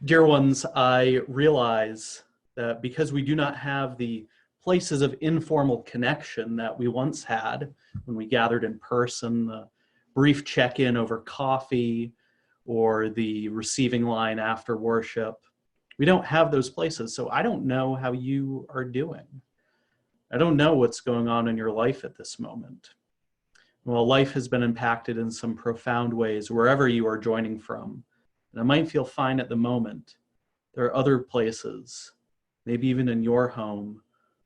Dear ones, I realize that because we do not have the places of informal connection that we once had when we gathered in person, the brief check-in over coffee or the receiving line after worship, we don't have those places. So I don't know how you are doing. I don't know what's going on in your life at this moment. Well, life has been impacted in some profound ways wherever you are joining from. And it might feel fine at the moment. There are other places, maybe even in your home,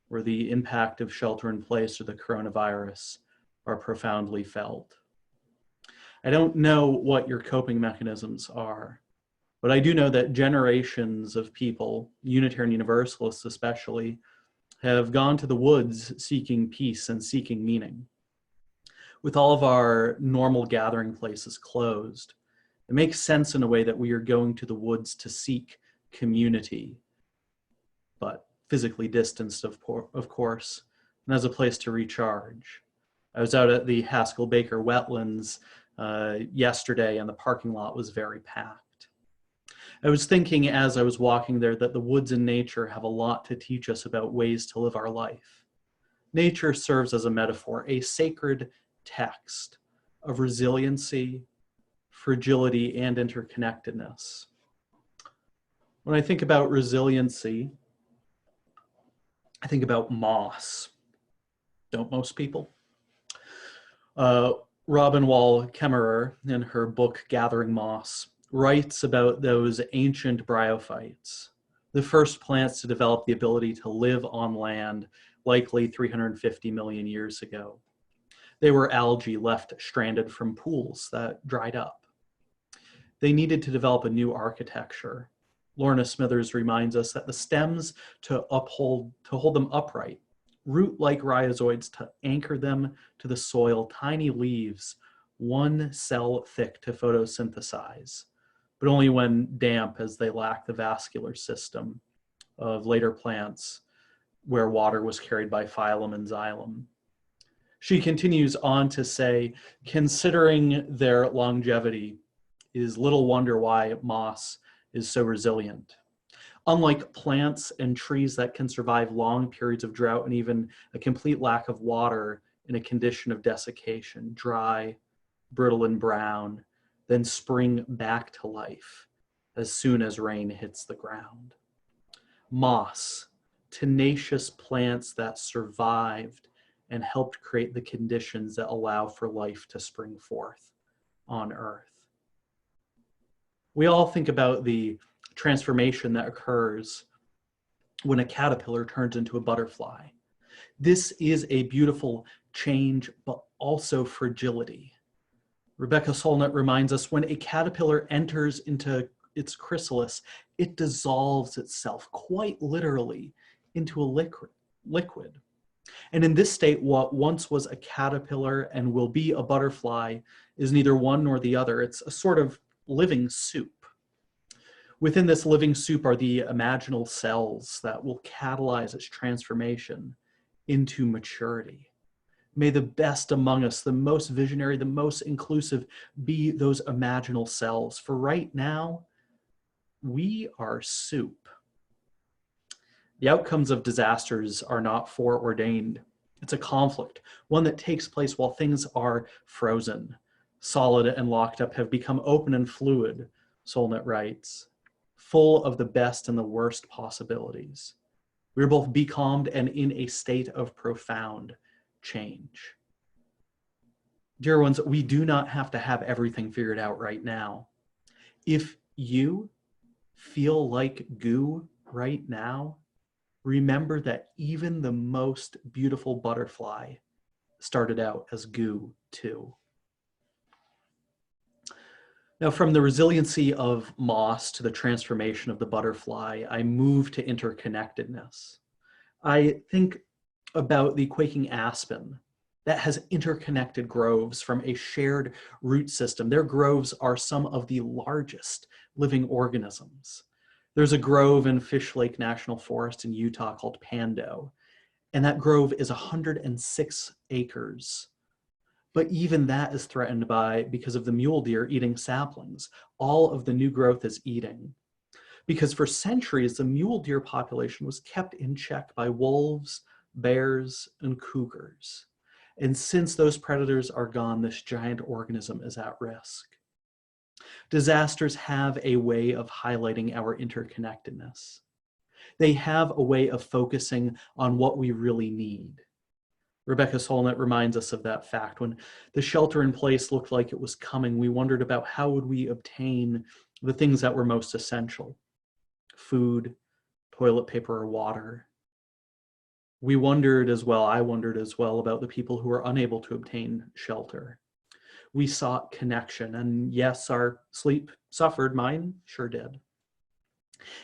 where the impact of shelter in place or the coronavirus are profoundly felt. I don't know what your coping mechanisms are, but I do know that generations of people, Unitarian Universalists especially, have gone to the woods seeking peace and seeking meaning. With all of our normal gathering places closed, it makes sense in a way that we are going to the woods to seek community, but physically distanced, of course, and as a place to recharge. I was out at the Haskell Baker wetlands yesterday, and the parking lot was very packed. I was thinking as I was walking there that the woods and nature have a lot to teach us about ways to live our life. Nature serves as a metaphor, a sacred text of resiliency, fragility, and interconnectedness. When I think about resiliency, I think about moss. Don't most people? Robin Wall Kemmerer, in her book Gathering Moss, writes about those ancient bryophytes, the first plants to develop the ability to live on land, likely 350 million years ago. They were algae left stranded from pools that dried up. They needed to develop a new architecture. Lorna Smithers reminds us that the stems to hold them upright, root-like rhizoids to anchor them to the soil, tiny leaves, one cell thick to photosynthesize, but only when damp, as they lack the vascular system of later plants where water was carried by phylum and xylem. She continues on to say, considering their longevity, it is little wonder why moss is so resilient. Unlike plants and trees that can survive long periods of drought and even a complete lack of water in a condition of desiccation, dry, brittle and brown, then spring back to life as soon as rain hits the ground. Moss, tenacious plants that survived and helped create the conditions that allow for life to spring forth on Earth. We all think about the transformation that occurs when a caterpillar turns into a butterfly. This is a beautiful change, but also fragility. Rebecca Solnit reminds us when a caterpillar enters into its chrysalis, it dissolves itself quite literally into a liquid. And in this state, what once was a caterpillar and will be a butterfly is neither one nor the other. It's a sort of living soup. Within this living soup are the imaginal cells that will catalyze its transformation into maturity. May the best among us, the most visionary, the most inclusive, be those imaginal cells. For right now, we are soup. The outcomes of disasters are not foreordained. It's a conflict, one that takes place while things are frozen. Solid and locked up have become open and fluid, Solnit writes, full of the best and the worst possibilities. We are both becalmed and in a state of profound change. Dear ones, we do not have to have everything figured out right now. If you feel like goo right now, remember that even the most beautiful butterfly started out as goo too. Now, from the resiliency of moss to the transformation of the butterfly, I move to interconnectedness. I think about the quaking aspen that has interconnected groves from a shared root system. Their groves are some of the largest living organisms. There's a grove in Fish Lake National Forest in Utah called Pando, and that grove is 106 acres. But even that is threatened because of the mule deer eating saplings. All of the new growth is eating. because for centuries, the mule deer population was kept in check by wolves, bears, and cougars. And since those predators are gone, this giant organism is at risk. Disasters have a way of highlighting our interconnectedness. They have a way of focusing on what we really need. Rebecca Solnit reminds us of that fact. When the shelter in place looked like it was coming, we wondered about how would we obtain the things that were most essential: food, toilet paper, or water. We wondered as well, I wondered as well, about the people who were unable to obtain shelter. We sought connection, and yes, our sleep suffered. Mine sure did.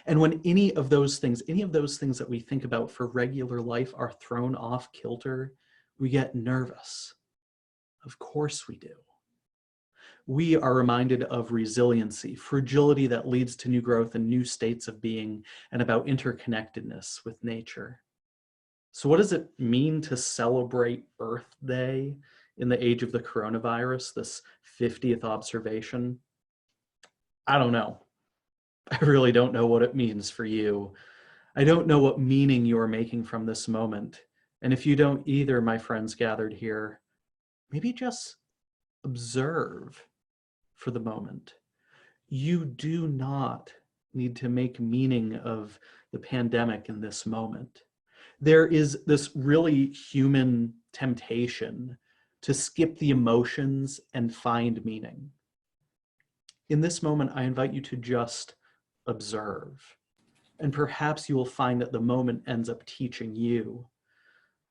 And when any of those things that we think about for regular life are thrown off kilter, we get nervous. Of course we do. We are reminded of resiliency, fragility that leads to new growth and new states of being, and about interconnectedness with nature. So what does it mean to celebrate Earth Day in the age of the coronavirus, this 50th observation? I don't know. I really don't know what it means for you. I don't know what meaning you are making from this moment. And if you don't either, my friends gathered here, maybe just observe for the moment. You do not need to make meaning of the pandemic in this moment. There is this really human temptation to skip the emotions and find meaning. In this moment, I invite you to just observe. And perhaps you will find that the moment ends up teaching you.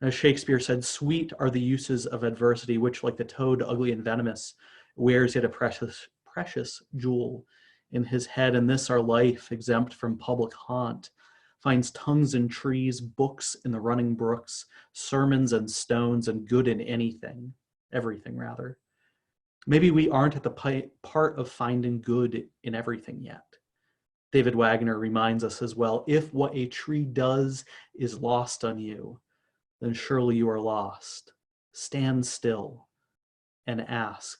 As Shakespeare said, "Sweet are the uses of adversity, which, like the toad, ugly and venomous, wears yet a precious jewel in his head. And this our life, exempt from public haunt, finds tongues in trees, books in the running brooks, sermons and stones, and good in everything rather. Maybe we aren't at the part of finding good in everything yet." David Wagner reminds us as well, if what a tree does is lost on you, then surely you are lost. Stand still and ask,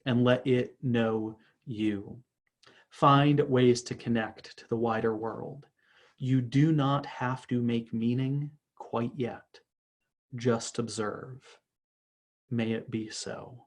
and let it know you. Find ways to connect to the wider world. You do not have to make meaning quite yet. Just observe. May it be so.